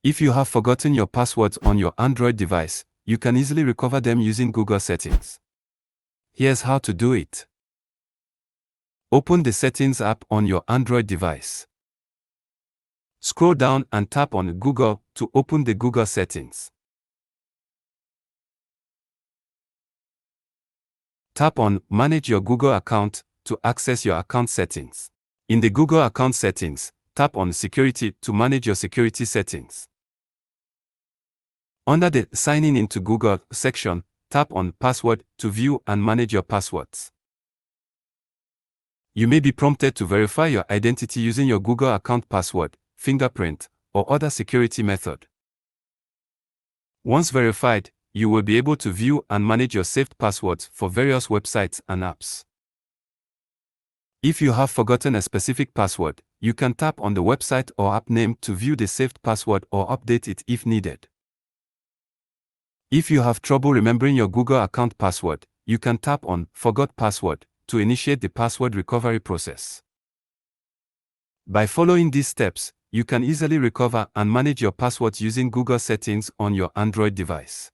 If you have forgotten your passwords on your Android device, you can easily recover them using Google Settings. Here's how to do it. Open the Settings app on your Android device. Scroll down and tap on Google to open the Google Settings. Tap on Manage your Google account to access your account settings. In the Google account settings, tap on Security to manage your security settings. Under the Signing into Google section, tap on Password to view and manage your passwords. You may be prompted to verify your identity using your Google account password, fingerprint, or other security method. Once verified, you will be able to view and manage your saved passwords for various websites and apps. If you have forgotten a specific password, you can tap on the website or app name to view the saved password or update it if needed. If you have trouble remembering your Google account password, you can tap on Forgot Password to initiate the password recovery process. By following these steps, you can easily recover and manage your passwords using Google Settings on your Android device.